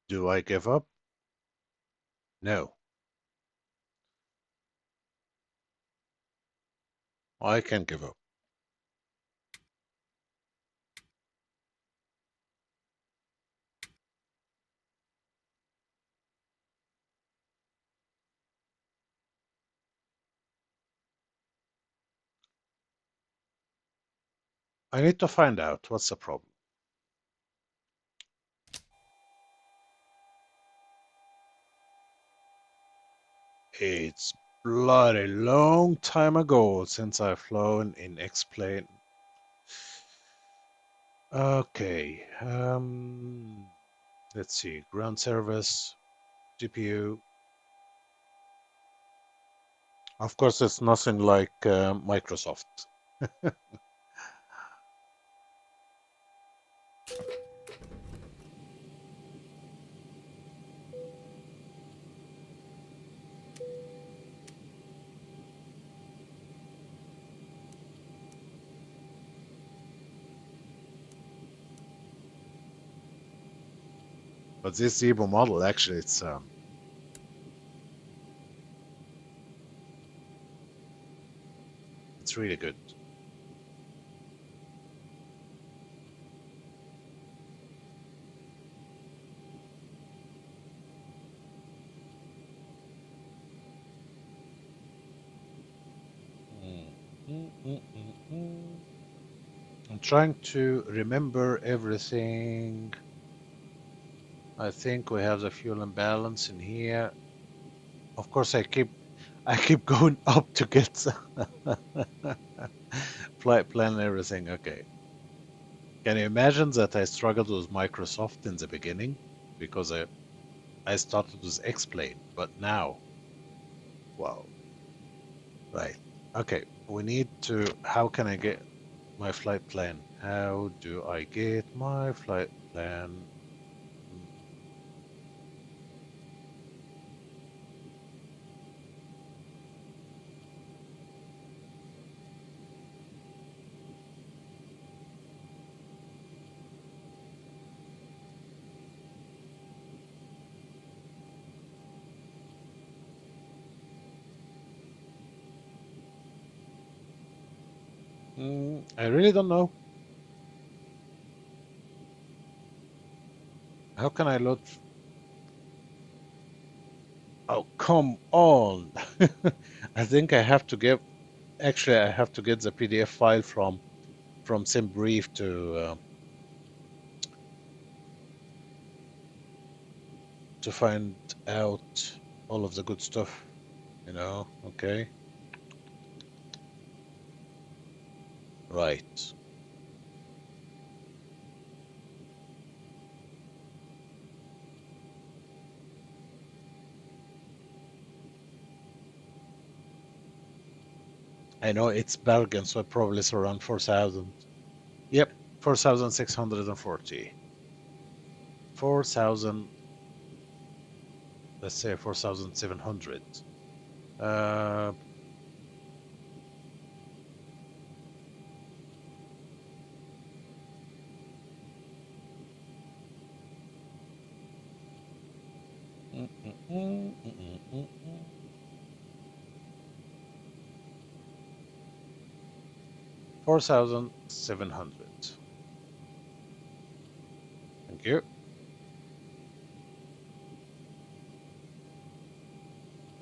Do I give up? No. I can give up. I need to find out what's the problem. It's bloody long time ago since I've flown in X-plane. Okay, let's see. Ground service, GPU. Of course, it's nothing like Microsoft. But this Zibo model, actually, it's really good. I'm trying to remember everything. I think we have the fuel imbalance in here. Of course, I keep going up to get flight plan and everything. Okay. Can you imagine that I struggled with Microsoft in the beginning because I started with X-Plane, but now, wow. Right. Okay. We need to. How can I get my flight plan? How do I get my flight plan? I really don't know. How can I load? Oh, come on. I think I have to get. Actually, I have to get the PDF file from SimBrief to find out all of the good stuff. Okay. Right. I know it's Bergen, so probably it's around 4,000. Yep, 4,640. 4,000, let's say 4,700. Uh, 4,700. Thank you.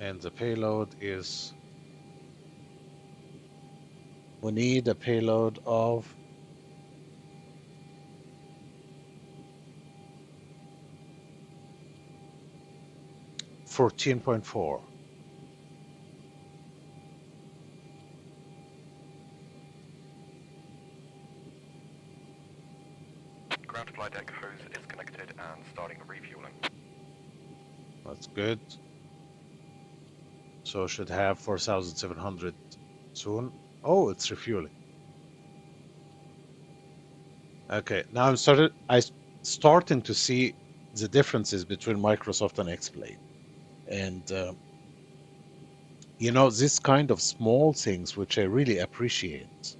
And the payload is, we need a payload of 14.4. Ground flight deck hose is connected and starting refueling. That's good. So should have 4,700 soon. Oh, it's refueling. Okay, now I starting to see the differences between Microsoft and X-Plane. And this kind of small things which I really appreciate.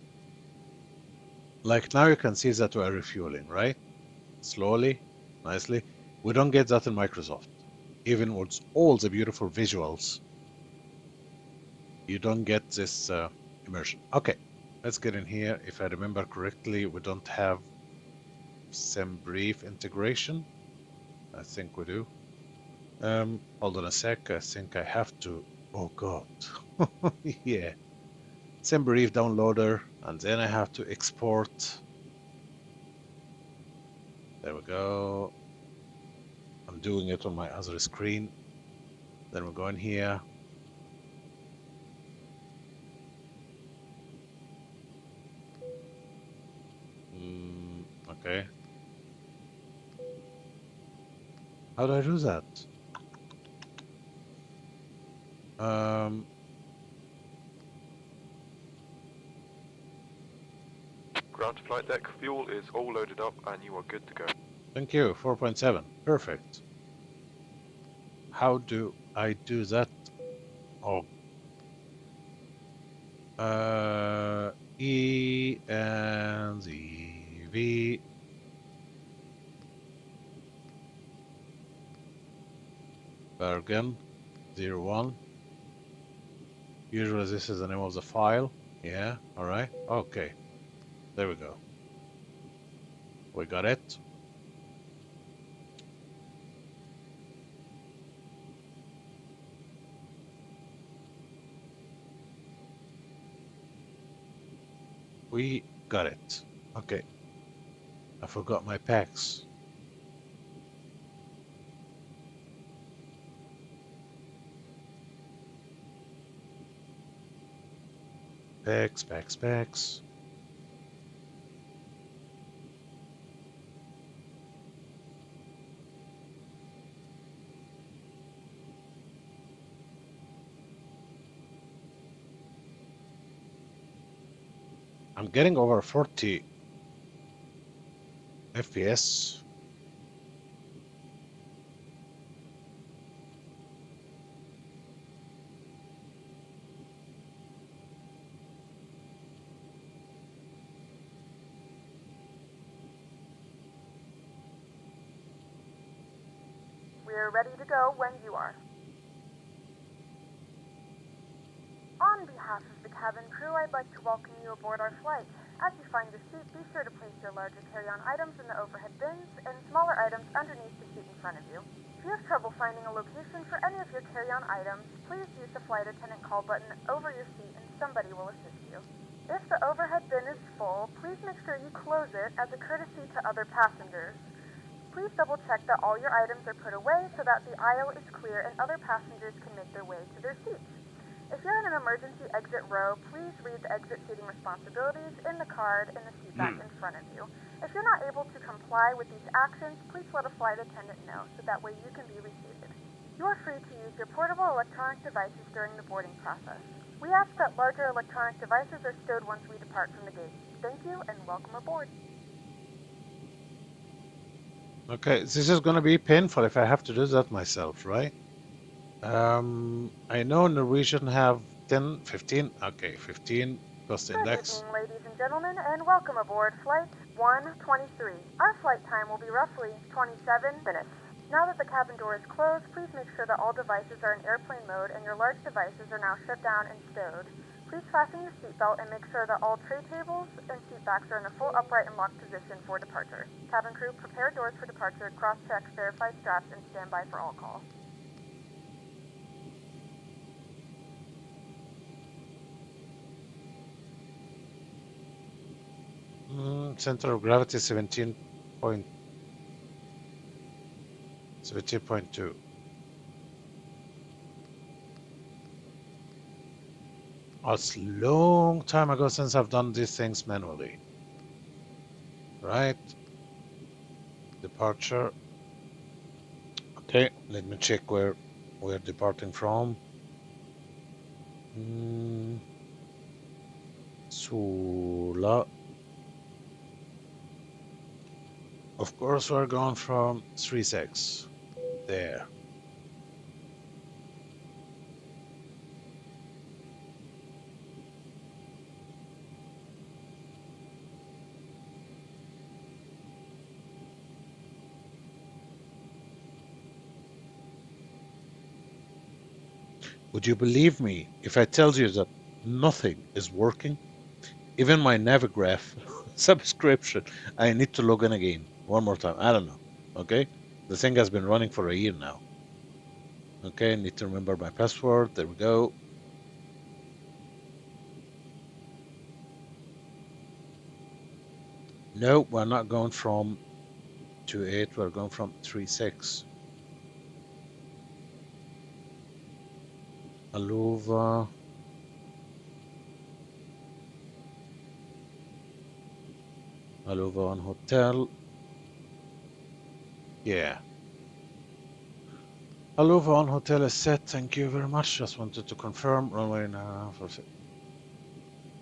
Like now you can see that we're refueling, right? Slowly, nicely. We don't get that in Microsoft. Even with all the beautiful visuals, you don't get this immersion. Okay, let's get in here. If I remember correctly, we don't have some brief integration. I think we do. Hold on a sec. I think I have to. Oh God. Yeah. Some brief downloader, and then I have to export. There we go. I'm doing it on my other screen. Then we're going here. Okay. How do I do that? Ground to flight deck, fuel is all loaded up and you are good to go. Thank you. 4.7. Perfect. How do I do that? Oh. E and the V. Bergen 01. Usually this is the name of the file. Yeah, all right. Okay, there we go. We got it. We got it. Okay. I forgot my packs. Packs. I'm getting over 40 FPS. We're ready to go when you are. On behalf of the cabin crew, I'd like to welcome you aboard our flight. As you find your seat, be sure to place your larger carry-on items in the overhead bins and smaller items underneath the seat in front of you. If you have trouble finding a location for any of your carry-on items, please use the flight attendant call button over your seat and somebody will assist you. If the overhead bin is full, please make sure you close it as a courtesy to other passengers. Please double check that all your items are put away so that the aisle is clear and other passengers can make their way to their seats. If you're in an emergency exit row, please read the exit seating responsibilities in the card in the seat back in front of you. If you're not able to comply with these actions, please let a flight attendant know so that way you can be reseated. You are free to use your portable electronic devices during the boarding process. We ask that larger electronic devices are stowed once we depart from the gate. Thank you and welcome aboard. Okay, this is gonna be painful if I have to do that myself, right? I know Norwegian have 10, 15. Okay, 15 cost Good index. evening, ladies and gentlemen, and welcome aboard Flight 123. Our flight time will be roughly 27 minutes. Now that the cabin door is closed, please make sure that all devices are in airplane mode and your large devices are now shut down and stowed. Please fasten your seatbelt and make sure that all tray tables and seat backs are in a full upright and locked position for departure. Cabin crew, prepare doors for departure, cross-check, verify straps, and stand by for all call. Center of gravity 17.2. Oh, it's a long time ago since I've done these things manually. Right? Departure. Okay, let me check where we're departing from. Sula. Of course, we're going from 36. There. Would you believe me if I tell you that nothing is working? Even my Navigraph subscription, I need to log in again one more time. I don't know. Okay? The thing has been running for a year now. Okay, I need to remember my password. There we go. No, we're not going from 2.8, we're going from 3.6. Aluva. Aluva on hotel. Yeah. Aluva on hotel is set. Thank you very much. Just wanted to confirm. Runway now. What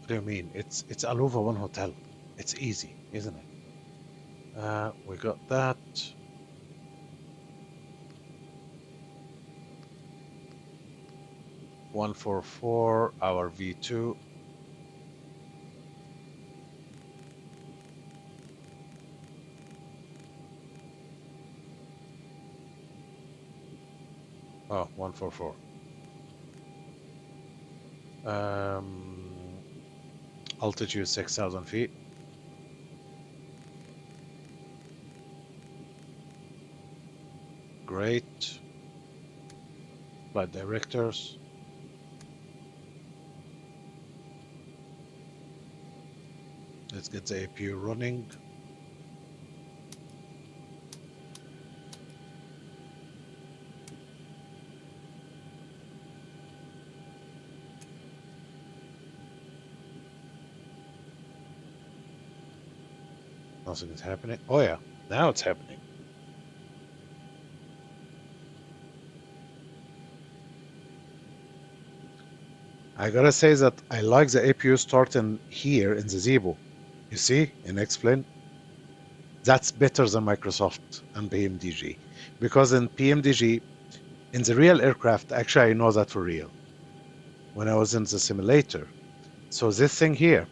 do you mean? It's Aluva one hotel. It's easy, isn't it? We got that. $144, our V2. Oh, 144. Altitude 6,000 feet. Great. Flight directors. Let's get the APU running. Nothing is happening. Oh yeah, now it's happening. I gotta say that I like the APU starting here in the Zibo. You see, in X-Plane, that's better than Microsoft and PMDG. Because in PMDG, in the real aircraft, actually I know that for real. When I was in the simulator. So this thing here,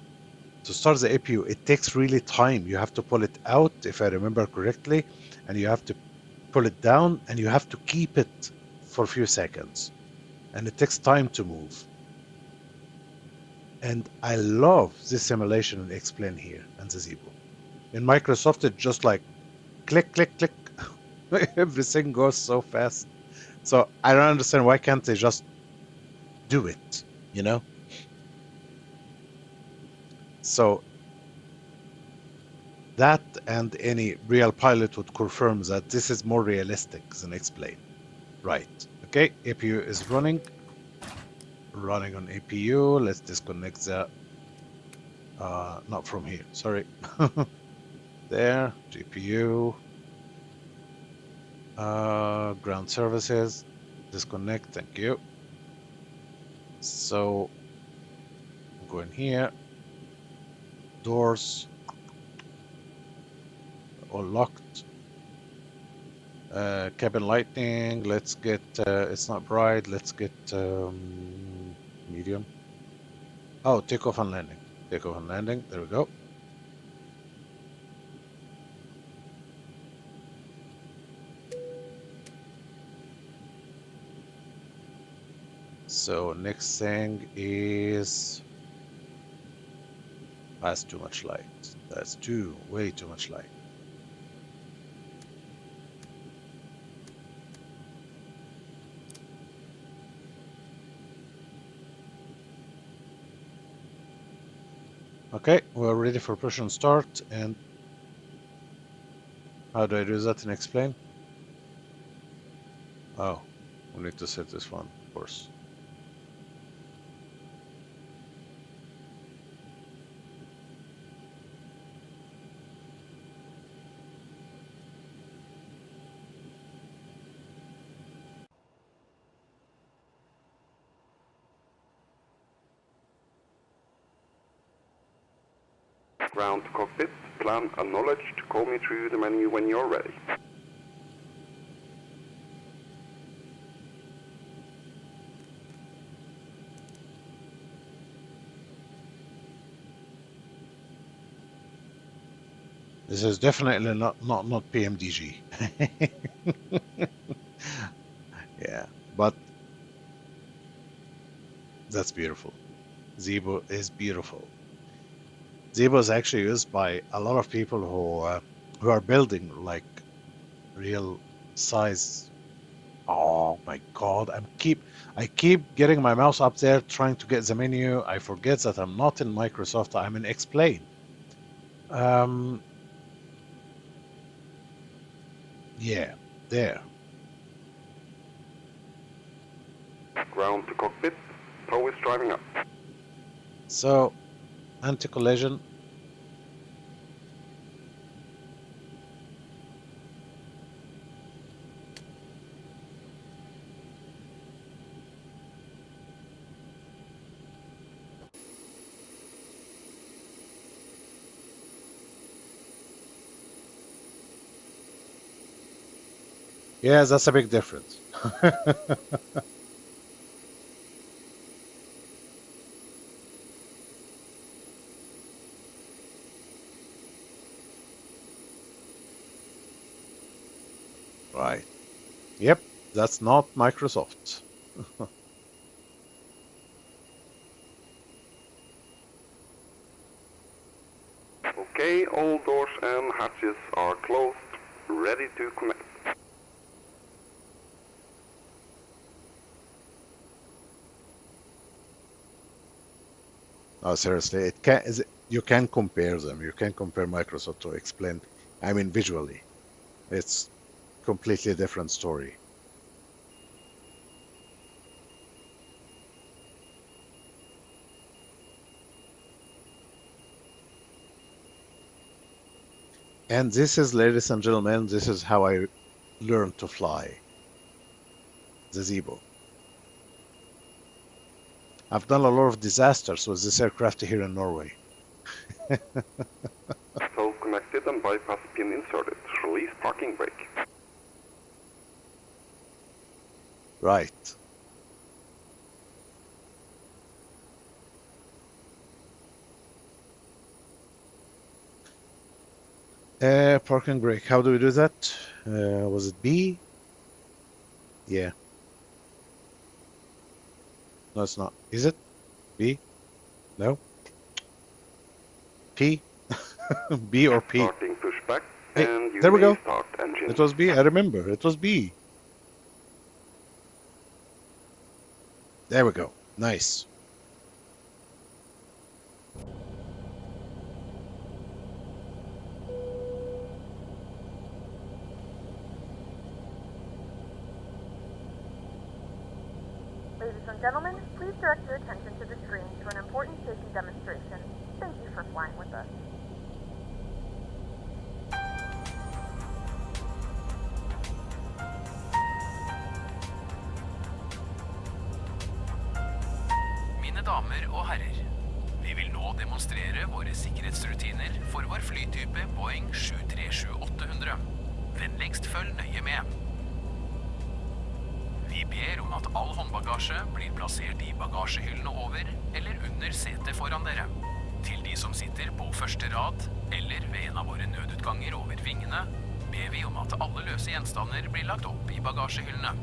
to start the APU, it takes really time. You have to pull it out, if I remember correctly, and you have to pull it down, and you have to keep it for a few seconds. And it takes time to move. And I love this simulation in X-Plane here and the Zibo. In Microsoft, it's just like click, click, click. Everything goes so fast. So I don't understand, why can't they just do it, you know? So that, and any real pilot would confirm that this is more realistic than X-Plane. Right. Okay, APU is running. Running on APU. Let's disconnect the not from here, sorry. There, GPU. Ground services. Disconnect, thank you. So I'm going here. Doors all locked. Cabin lighting, let's get, it's not bright, let's get medium. Oh, takeoff and landing. Takeoff and landing, there we go. So next thing is, that's too much light. That's way too much light. Okay, we're ready for push and start. And how do I do that and explain? Oh, we need to set this one, of course. Ground to cockpit, plan acknowledged. Call me through the menu when you're ready. This is definitely not PMDG. Yeah, but That's beautiful. Zibo is beautiful. Zibo is actually used by a lot of people who are building like real size. Oh my God! I keep getting my mouse up there trying to get the menu. I forget that I'm not in Microsoft. I'm in Explain. Yeah, there. Ground to cockpit. Tow is driving up. So, anti-collision. Yeah, that's a big difference. Right. Yep, that's not Microsoft. Okay, all doors and hatches are closed. Ready to connect. Oh, seriously, you can compare them. You can compare Microsoft to Explain. I mean, visually, it's completely different story. And this is, ladies and gentlemen, this is how I learned to fly the Zibo. I've done a lot of disasters with this aircraft here in Norway. So connected and bypass pin inserted. Release parking brake. Right. Parking brake. How do we do that? Was it B? Yeah. No, it's not. Is it? B? No? P? B or P? Starting pushback. Hey, And you there we may go. start engine. It was B. I remember. It was B. There we go. Nice. Ladies and gentlemen, please direct your attention to the screen to an important safety demonstration. Thank you for flying with us. Mine damer og herrer, vi vil nå demonstrere våre sikkerhetsrutiner for vår flytype Boeing 737-800. Vennligst følg nøye med. Vi ber om at all håndbagasje blir plassert i bagasjehyllene over eller under setet foran dere. Til de som sitter på første rad eller ved en av våre nødutganger over vingene, ber vi om at alle løse gjenstander blir lagt opp i bagasjehyllene.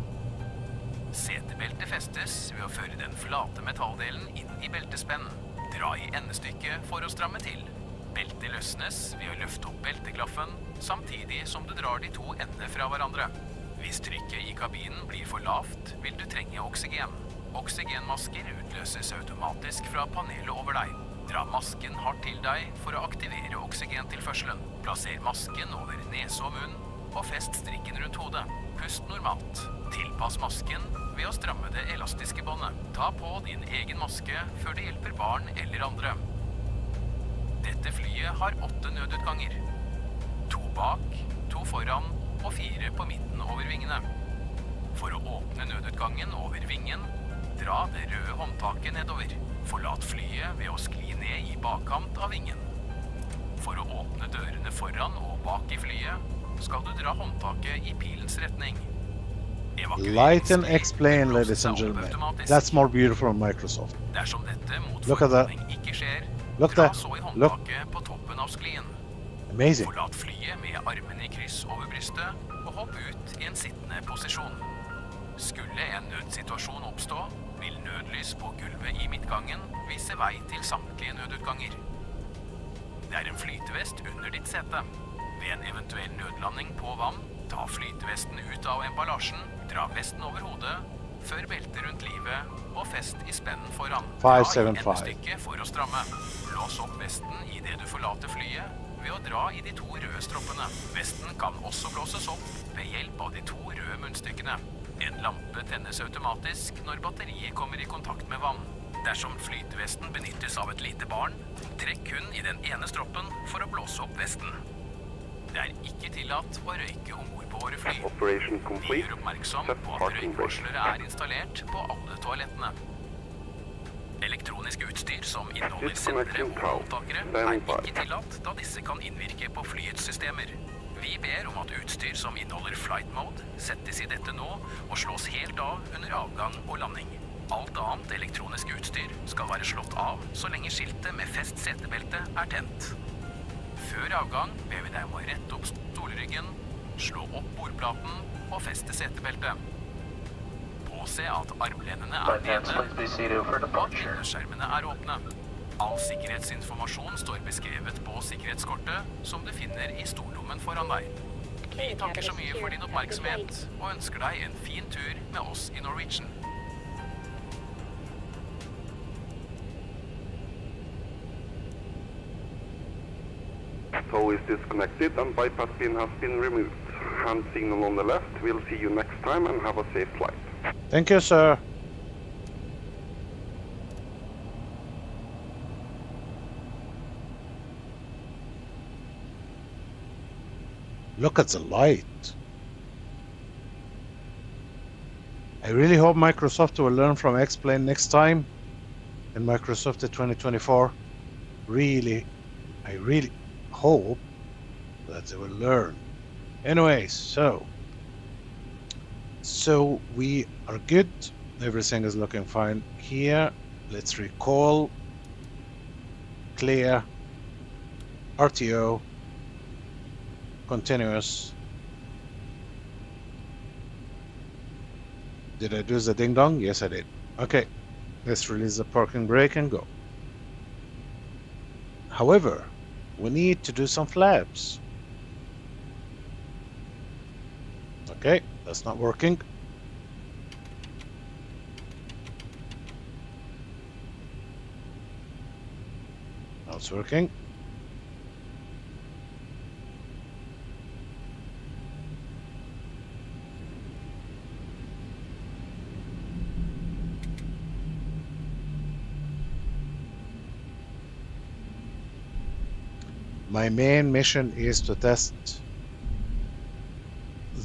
Setebeltet festes ved å føre den flate metalldelen inn i beltespennen. Dra i endestykket for å stramme til. Beltet løsnes ved å løfte opp belteklaffen, samtidig som du drar de to endene fra hverandre. Hvis trykket i kabinen blir for lavt, vil du trenge oksygen. Oksygenmasker utløses automatisk fra panelet over deg. Dra masken hardt til deg for å aktivere oksygentilførselen. Plasser masken over nese og munn, og fest strikken rundt hodet. Pust normalt. Tilpass masken ved å stramme det elastiske båndet. Ta på din egen maske før det hjelper barn eller andre. Dette flyet har 8 nødutganger. 2 bak, 2 foran og 4 på midten over vingene. For å åpne nødutgangen over vingen, dra det røde håndtaket nedover. Forlat flyet ved å skli ned i bakkant av vingen. For å åpne dørene foran og bak i flyet, skal du dra håndtaket i pilens retning. Light and explain, ladies and gentlemen. That's more beautiful on Microsoft. Dersom dette mot Look at that. forholdning ikke skjer, Look dra there. så i Look. håndtaket på toppen av sklien. Amazing. Forlat flyet med armene i kryss over brystet og hopp ut i en sittende posisjon. Skulle en nødsituasjon oppstå, vil nødlys på gulvet i midtgangen vise vei til samtlige nødutganger. Det er en flytevest under ditt sete. Ved en eventuell nødlanding på vann, ta flytevesten ut av emballasjen, dra vesten over hodet, før beltet rundt livet og fest i spennen foran. Dra i 575. endestykket for å stramme. Lås opp vesten i det du forlater flyet ved å dra i de 2 røde stroppene. Vesten kan også blåses opp ved hjelp av de 2 røde munnstykkene. En lampe tennes automatisk når batteriet kommer i kontakt med vann. Dersom flytevesten benyttes av et lite barn, trekk kun i den ene stroppen for å blåse opp vesten. Det er ikke tillatt å røyke ombord på våre fly. Operation Vi complete. gjør oppmerksom Set på at parking brake. røykvarslere er installert på alle toalettene. Elektronisk utstyr som inneholder sendere og opptakere er ikke tillatt, da disse kan innvirke på flyets systemer. Vi ber om at utstyr som inneholder flight mode settes i dette nå og slås helt av under avgang og landing. Alt annet elektronisk utstyr skal være slått av så lenge skiltet med fest setebelte er tent. Før avgang ber vi deg om å rette opp stolryggen, slå opp bordplaten og feste setebeltet. Påse at armlenene er nede og at vinduskjermene er åpne. All sikkerhetsinformasjon står beskrevet på sikkerhetskortet som du finner i stollommen foran deg. Vi takker så mye for din oppmerksomhet og ønsker deg en fin tur med oss i Norwegian. Tow is disconnected and bypass pin has been removed. Hand signal on the left. We'll see you next time and have a safe flight. Thank you, sir. Look at the light. I really hope Microsoft will learn from X-Plane next time in Microsoft 2024. I really hope that they will learn. Anyways, so we are good. Everything is looking fine here. Let's recall, clear, RTO, continuous. Did I do the ding dong? Yes, I did. Okay, let's release the parking brake and go. However, we need to do some flaps. Okay, that's not working. Now it's working. My main mission is to test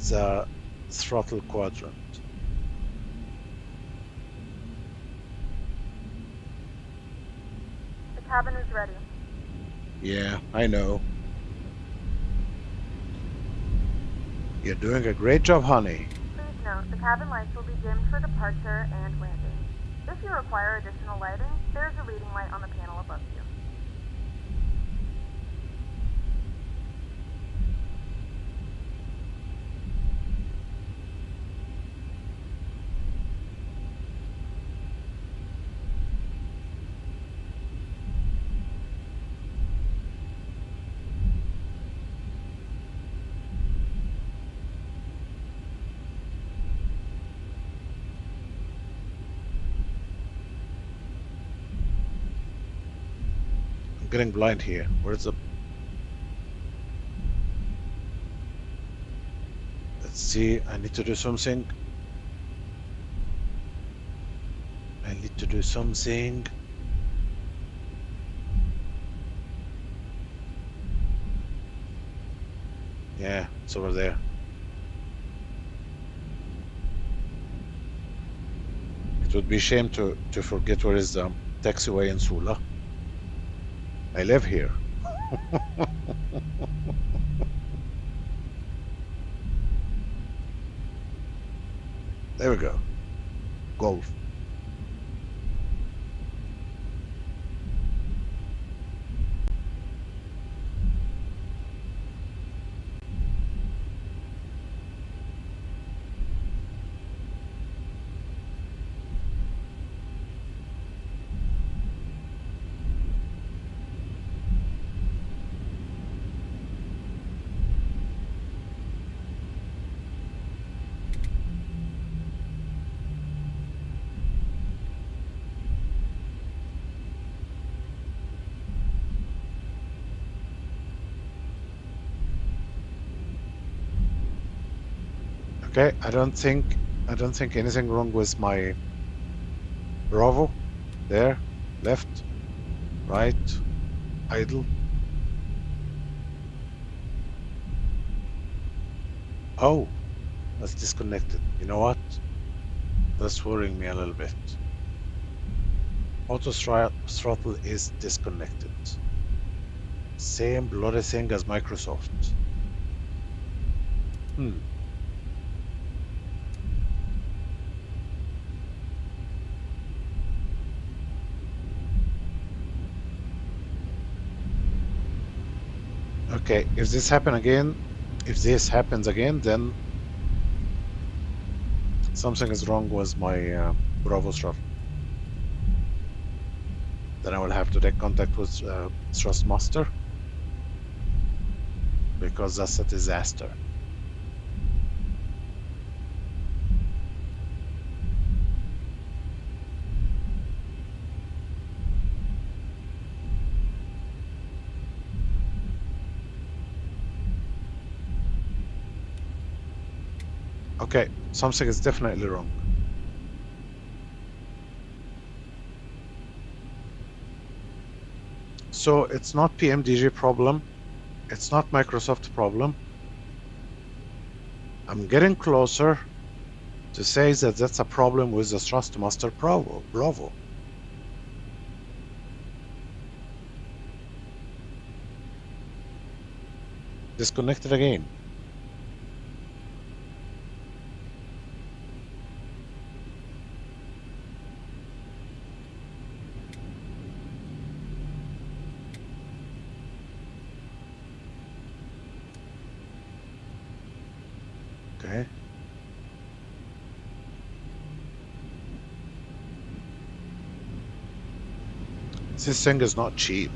the throttle quadrant. The cabin is ready. Yeah, I know. You're doing a great job, honey. Please note, the cabin lights will be dimmed for departure and landing. If you require additional lighting, there's a reading light on the panel above you. I'm getting blind here. Where's the... Let's see, I need to do something. Yeah, it's over there. It would be a shame to forget where is the taxiway in Sula. I live here. There we go. Golf. Okay, I don't think anything wrong with my Bravo. There, left, right, idle. Oh, that's disconnected. You know what? That's worrying me a little bit. Auto throttle is disconnected. Same bloody thing as Microsoft. Okay, if this happens again, then something is wrong with my Bravo throttle. Then I will have to take contact with Thrustmaster, because that's a disaster. Okay, something is definitely wrong. So it's not PMDG problem. It's not Microsoft problem. I'm getting closer to say that that's a problem with the Thrustmaster Bravo. Disconnected again. Okay. This thing is not cheap.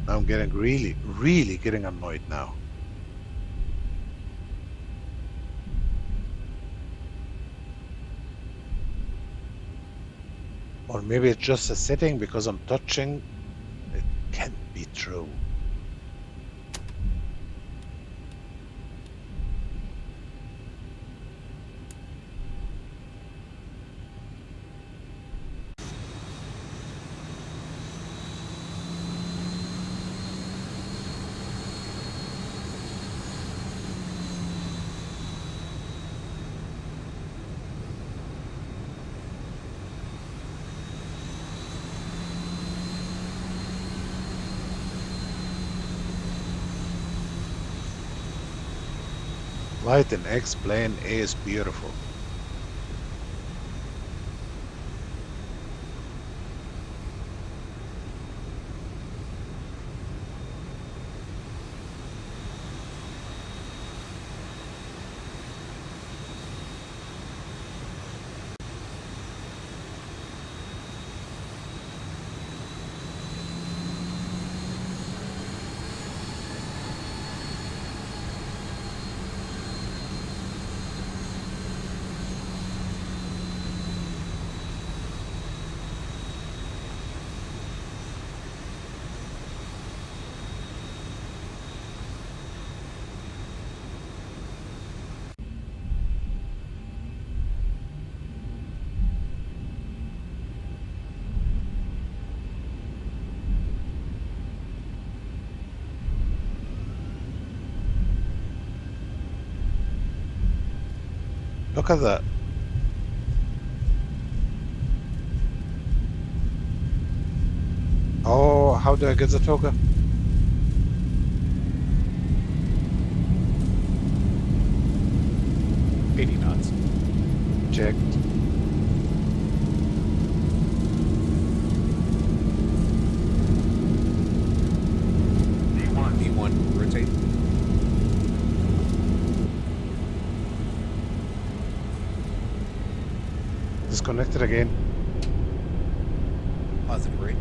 I'm getting really getting annoyed now. Or maybe it's just a setting because I'm touching. It can't be true. Light in X plane is beautiful. Look at that. Oh, how do I get the token? 80 knots. Checked. D1, rotate. Disconnected again. Positive rate.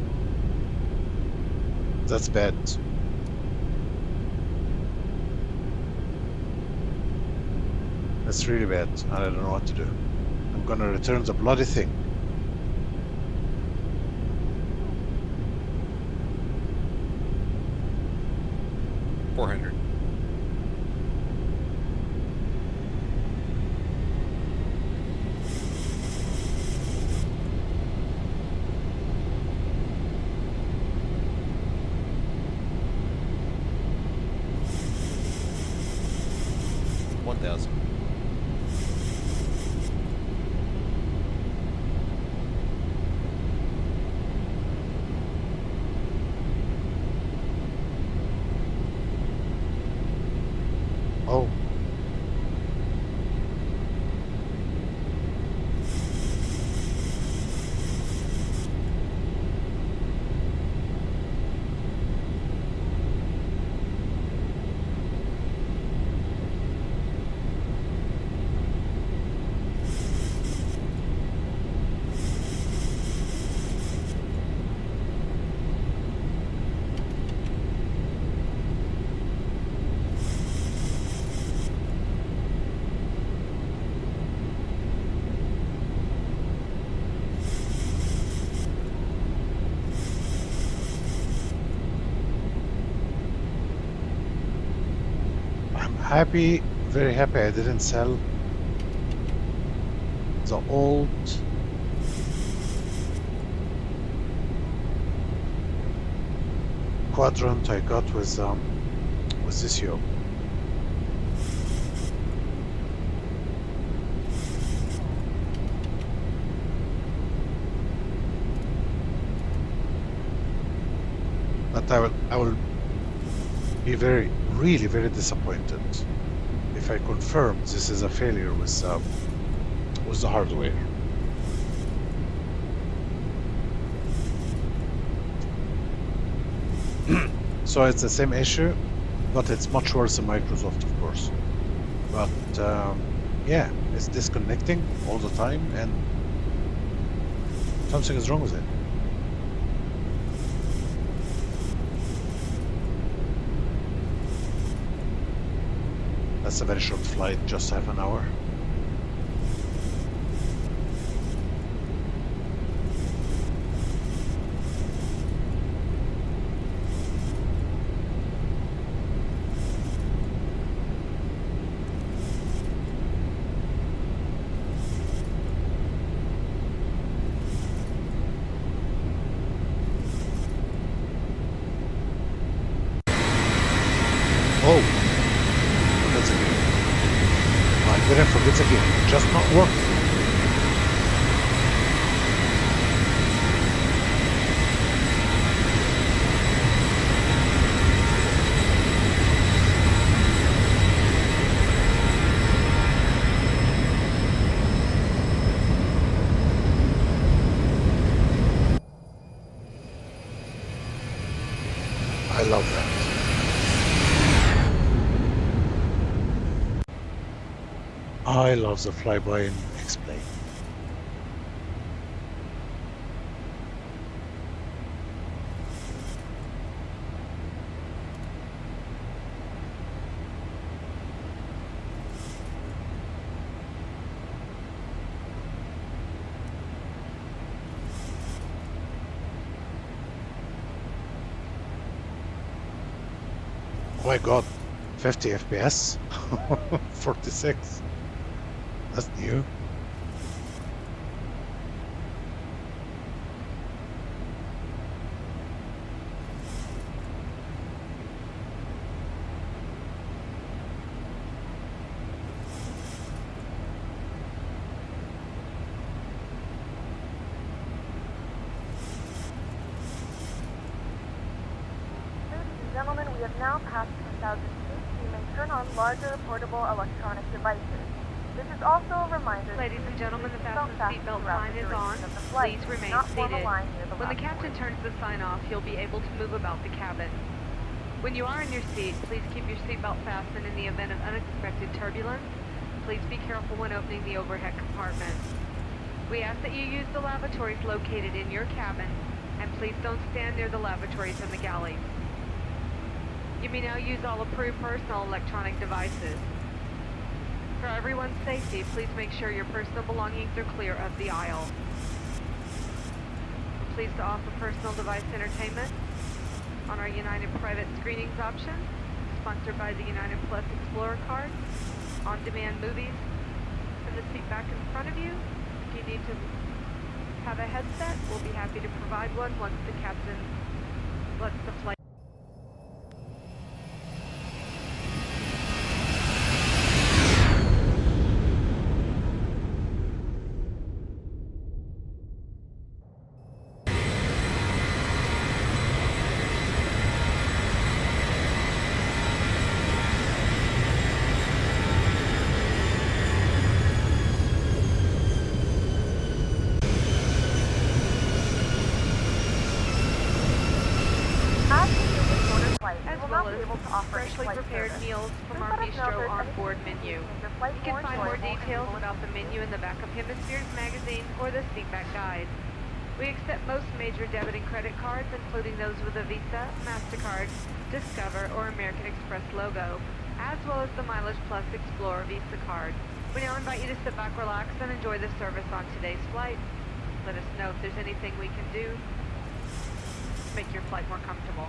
That's bad. That's really bad. I don't know what to do. I'm gonna return the bloody thing. 400. Oh. Happy, very happy I didn't sell the old quadrant I got with this yoke. But I will be really very disappointed if I confirm this is a failure with the hardware. So it's the same issue, but it's much worse than Microsoft, of course. But yeah, it's disconnecting all the time, and something is wrong with it. That's a very short flight, just half an hour. Oh, that's a game. I didn't forget the game, just not working. I love that. I love the flyby and explain. Oh my god, 50 FPS? 46. That's new. Gentlemen, we have now passed 10,000 feet. You may turn on larger portable electronic devices. This is also a reminder. Ladies and gentlemen, the fasten seatbelt sign is on. Please remain seated. When the captain turns the sign off, you'll be able to move about the cabin. When you are in your seat, please keep your seatbelt fastened in the event of unexpected turbulence. Please be careful when opening the overhead compartment. We ask that you use the lavatories located in your cabin, and please don't stand near the lavatories in the galleys. You may now use all approved personal electronic devices. For everyone's safety, please make sure your personal belongings are clear of the aisle. We're pleased to offer personal device entertainment on our United private screenings option. sponsored by the United Plus Explorer card. On-demand movies in the seat back in front of you. If you need to have a headset, we'll be happy to provide one once the captain lets the flight. Freshly prepared meals from our bistro on-board menu. You can find more details about the menu in the back of Hemispheres magazine or the Seatback Guide. We accept most major debit and credit cards, including those with a Visa, MasterCard, Discover, or American Express logo, as well as the Mileage Plus Explorer Visa card. We now invite you to sit back, relax, and enjoy the service on today's flight. Let us know if there's anything we can do to make your flight more comfortable.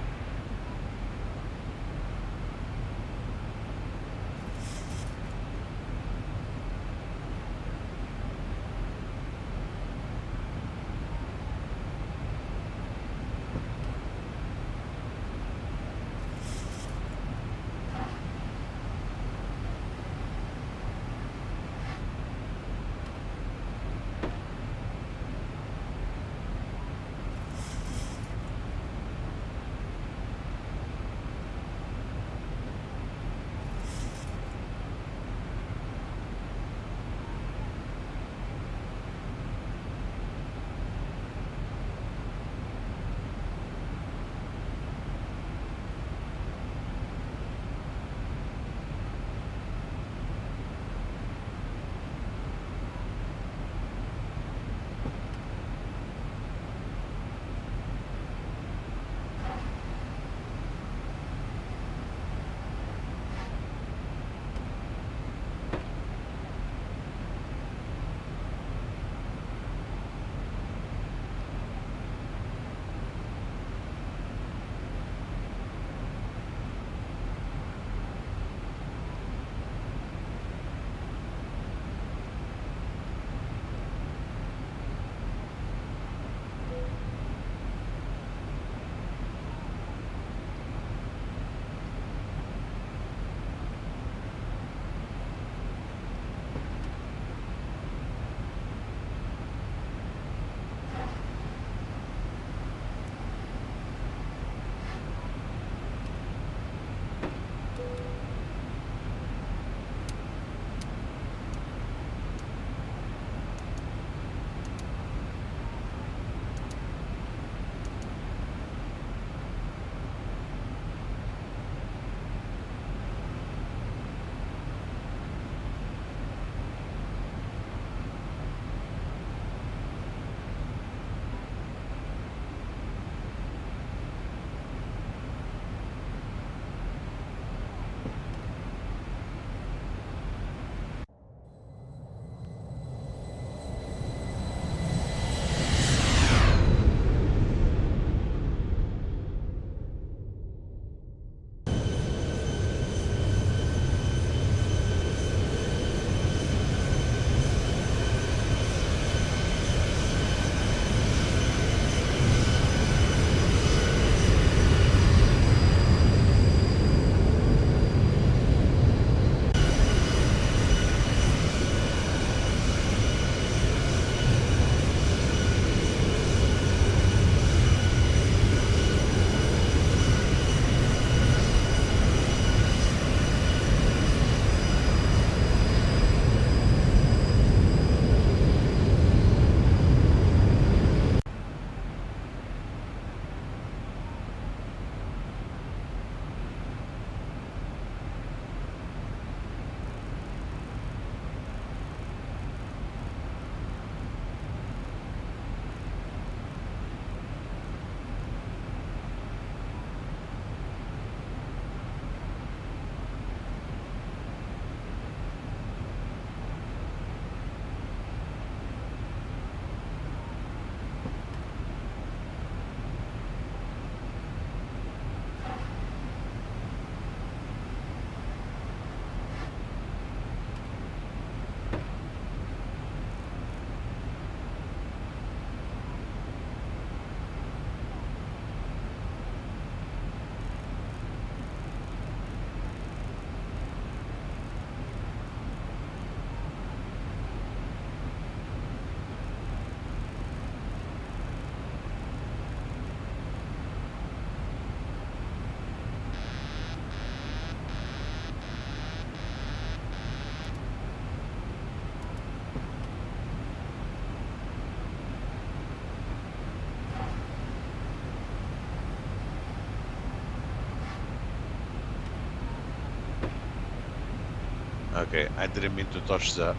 Okay, I didn't mean to touch the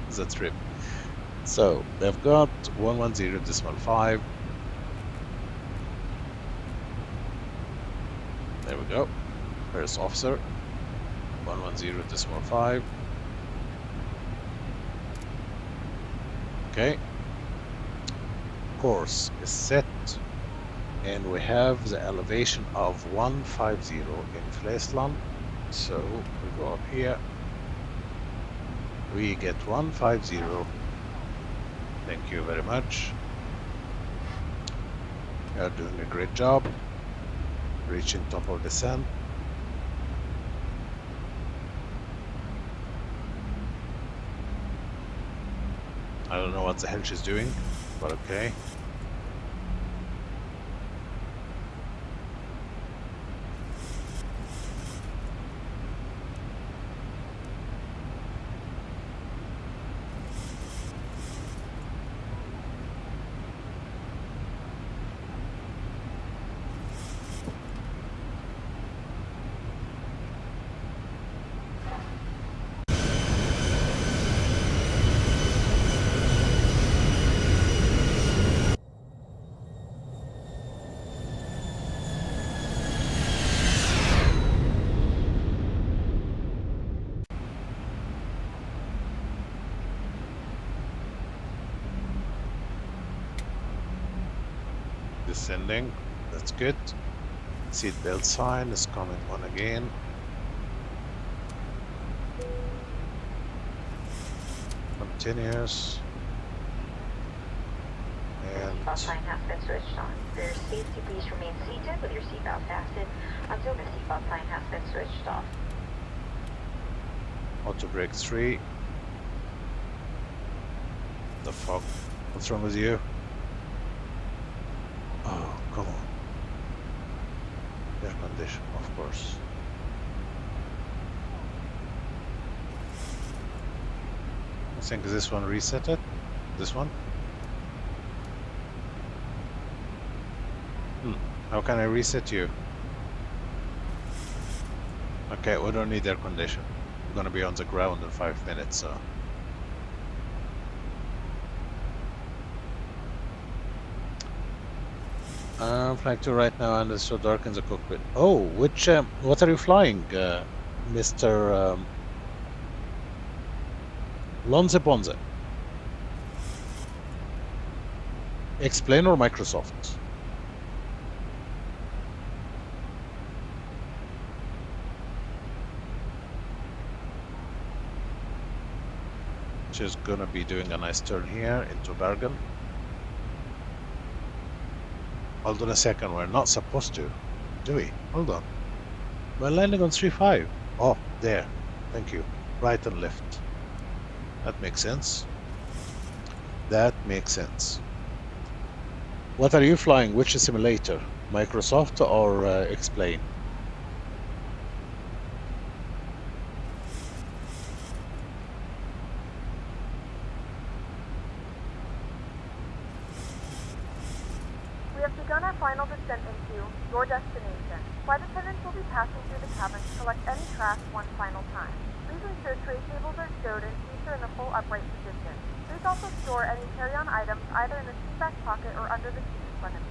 the trip. So they've got 110.5. There we go. First officer. 110.5. Okay. Course is set, and we have the elevation of 150 in Flesland. So we go up here. We get 150. Thank you very much. You are doing a great job. Reaching top of descent. I don't know what the hell she's doing, but okay. Descending, that's good. Seatbelt sign is coming on again. Continuous. And Seatbelt sign has been switched on. For your safety, please remain seated with your seatbelt fastened until the seatbelt sign has been switched off. auto brake 3. The fuck? What's wrong with you? Oh, come on. Air condition, of course. I think this one reset it. This one? How can I reset you? Okay, we don't need air condition. We're gonna be on the ground in 5 minutes, so. I'm flying to right now and it's so dark in the cockpit. Oh, what are you flying, Mr. Lonze Bonze? Explain or Microsoft? She's gonna be doing a nice turn here into Bergen. Hold on a second, we're not supposed to, do we? Hold on. We're landing on 3.5. Oh, there. Thank you. Right and left. That makes sense. That makes sense. What are you flying? Which simulator? Microsoft or Explain? We have begun our final descent into your destination. Flight attendants will be passing through the cabin to collect any trash one final time. Please ensure tray tables are stowed and seats are in a full upright position. Please also store any carry-on items either in the seat back pocket or under the seat in front of you.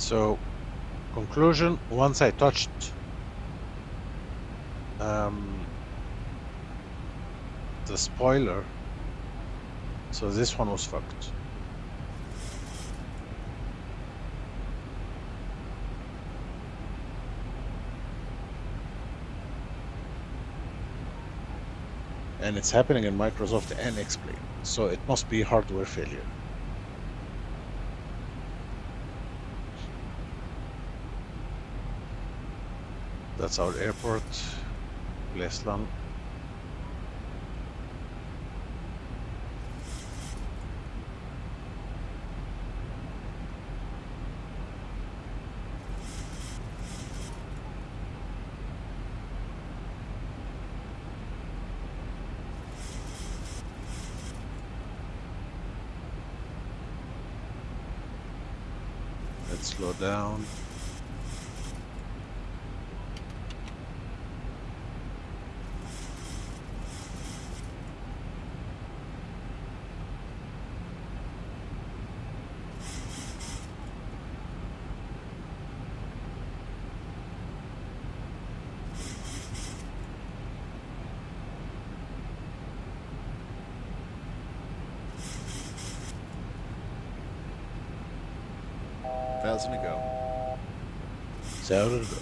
So, conclusion, once I touched the spoiler, so this one was fucked. And it's happening in Microsoft and X-Plane, so it must be hardware failure. That's our airport, Lesland. Let's slow down. Thousand to go. Zero to go.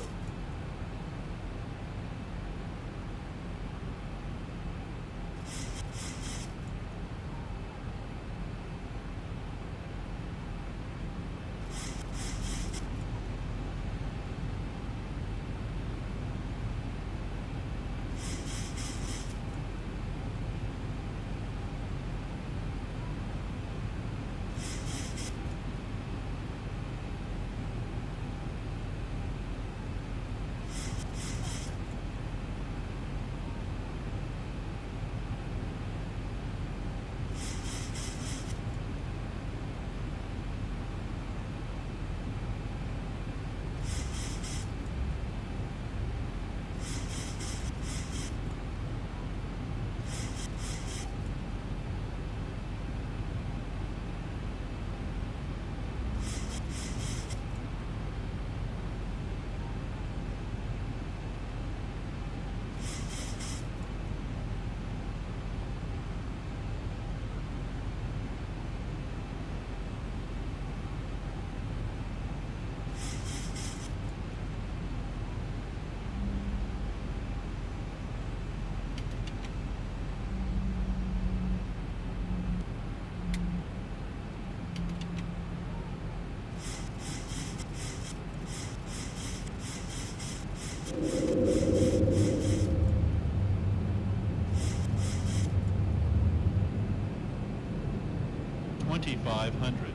$2,500.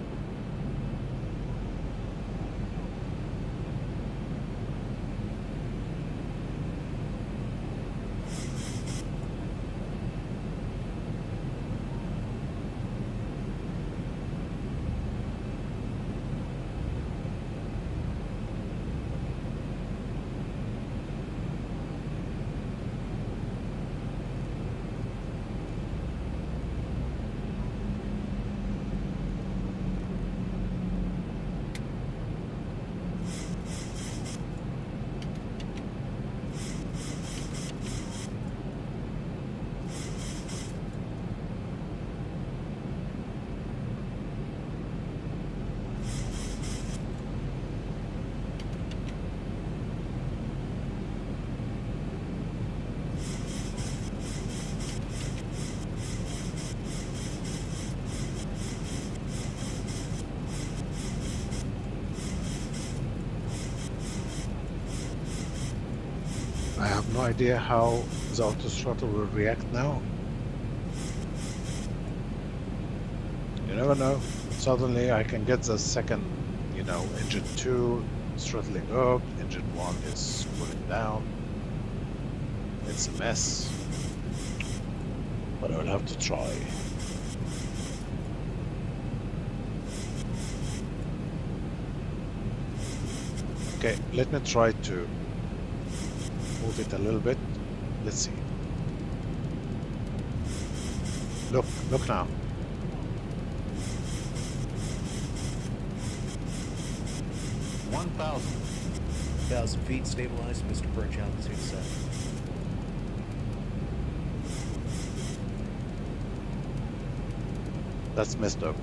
I have no idea how the autostrada will react now. You never know. Suddenly I can get the second, engine 2 is throttling up, engine 1 is cooling down. It's a mess. But I will have to try. Okay, let me try to move it a little bit. Let's see. Look now. 1,000. 1,000 feet, stabilized, Mr. Birch, altitude set. That's messed up.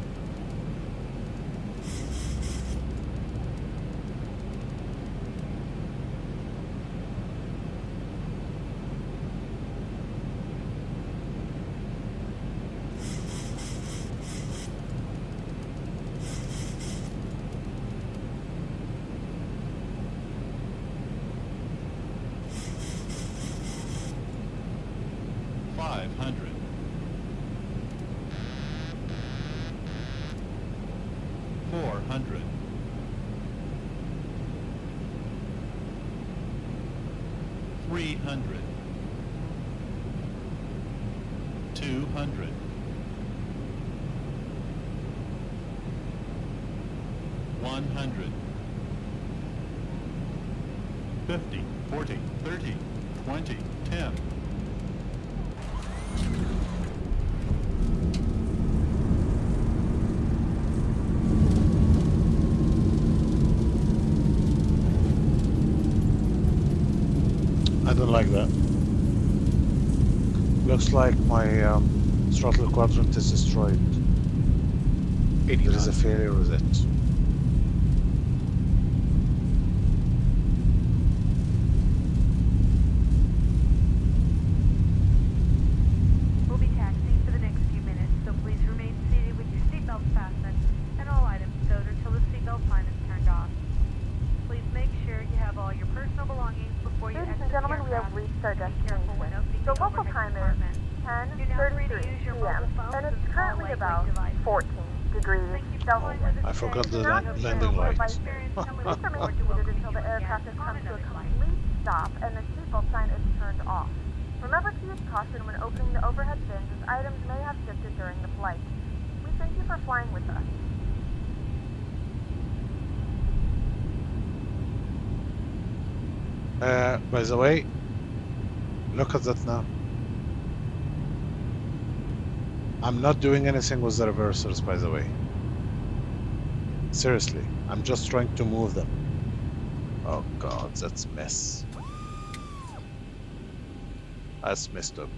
I don't like that. Looks like my throttle quadrant is destroyed. 80 There is a knots. failure with it. We'll be taxiing for the next few minutes, so please remain seated with your seatbelts fastened and all items stowed until the seatbelt sign is turned off. Please make sure you have all your personal belongings before you Ladies exit and the gentlemen, we have aircraft. reached our Be careful when destination. opening The the local overhead time is compartment. You're now free to 10:33 use your p.m. mobile phones and and it's small currently lightweight about devices. 14 degrees Thank you for flying Celsius. with us I forgot today. the Now We hope you landing have a light. devices. experience, and we Please look remain forward to seated welcoming until you the aircraft again has on come to a another flight. complete stop and the seatbelt sign is turned off. Remember to use caution when opening the overhead bins as items may have shifted during the flight. We thank you for flying with us. By the way, look at that now. I'm not doing anything with the reversers, by the way. Seriously, I'm just trying to move them. Oh god, that's mess. That's messed up.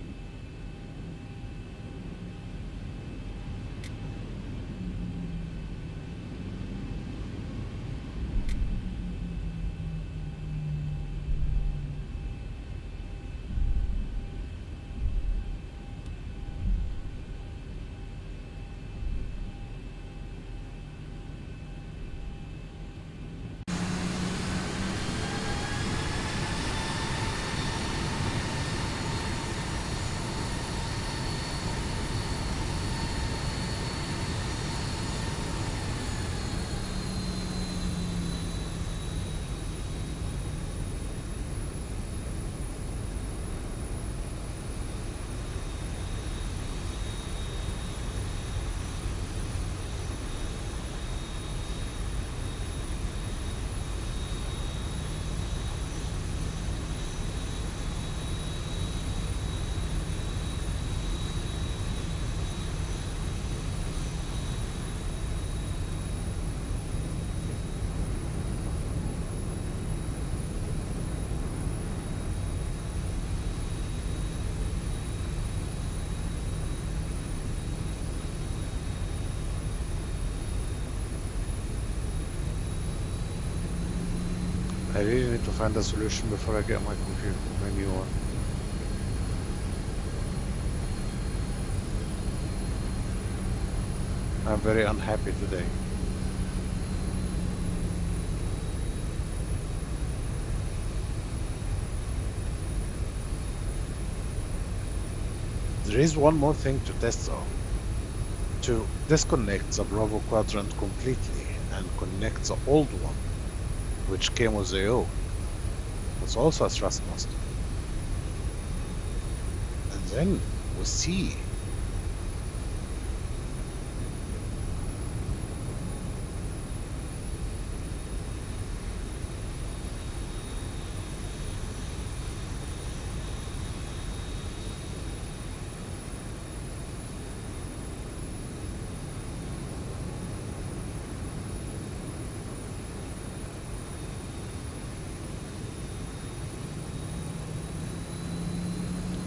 I really need to find a solution before I get my computer, my new one. I'm very unhappy today. There is one more thing to test though. To disconnect the Bravo quadrant completely and connect the old one, which came with the yoke. It's also a thrustmaster. And then we see.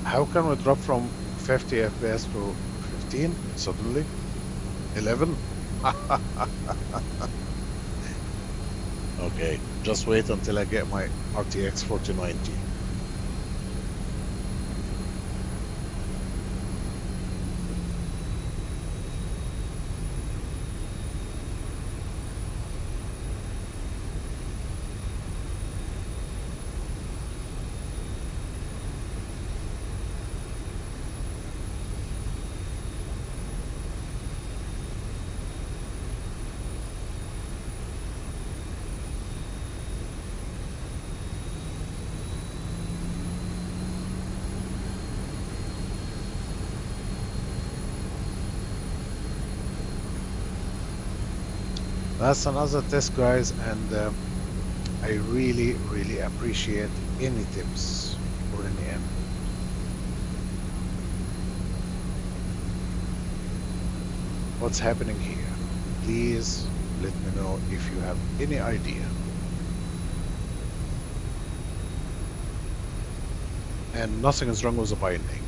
How can we drop from 50 FPS to 15 suddenly? 11? Okay, just wait until I get my RTX 4090. That's another test, guys, and I really appreciate any tips or any input. What's happening here? Please let me know if you have any idea. And nothing is wrong with the binding.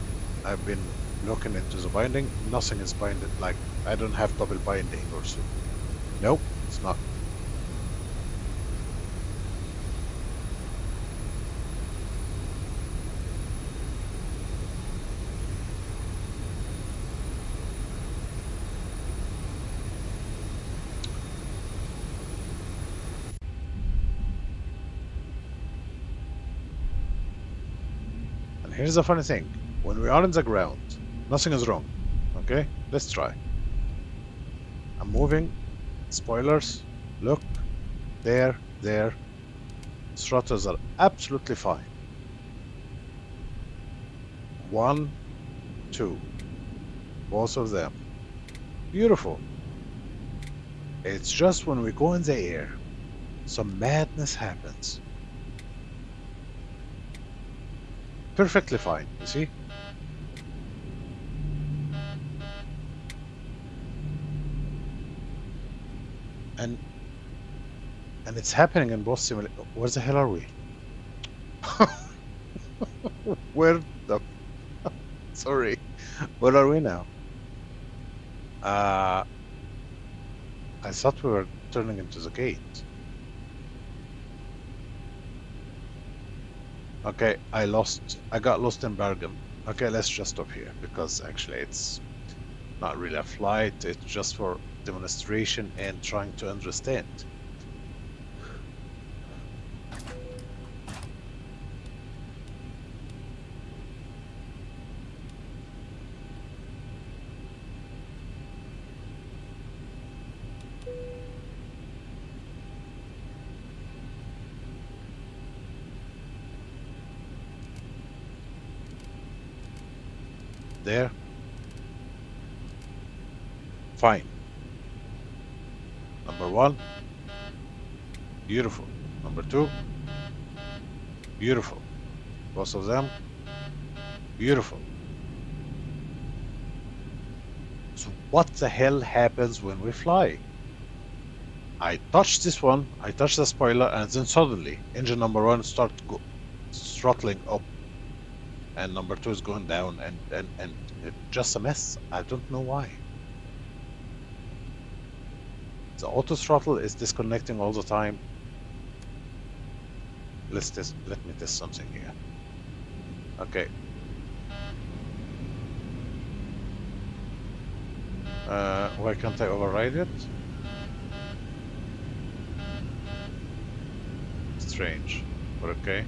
I've been looking into the binding. Nothing is binded, like I don't have double binding or so. Nope, it's not. And here's the funny thing. When we are in the ground, nothing is wrong. Okay, let's try. I'm moving. Spoilers. Look. There. Throttles are absolutely fine. 1, 2. Both of them. Beautiful. It's just when we go in the air, some madness happens. Perfectly fine, you see? And it's happening in both simulators. Where the hell are we? Where the... Sorry. Where are we now? I thought we were turning into the gate. Okay, I got lost in Bergen. Okay, let's just stop here, because actually it's not really a flight, it's just for demonstration and trying to understand. There. Fine. Number 1. Beautiful. Number 2. Beautiful. Both of them. Beautiful. So what the hell happens when we fly? I touch this one, I touch the spoiler, and then suddenly engine number 1 starts throttling up. And number 2 is going down, and it's just a mess. I don't know why. The auto throttle is disconnecting all the time. Let me test something here. Okay. Why can't I override it? Strange, but okay.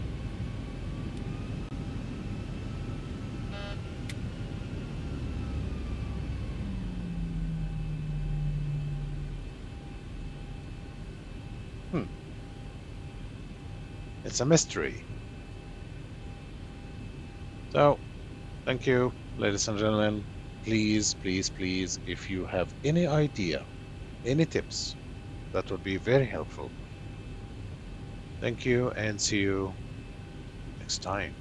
It's a mystery. So, thank you, ladies and gentlemen. Please, if you have any idea, any tips, that would be very helpful. Thank you, and see you next time.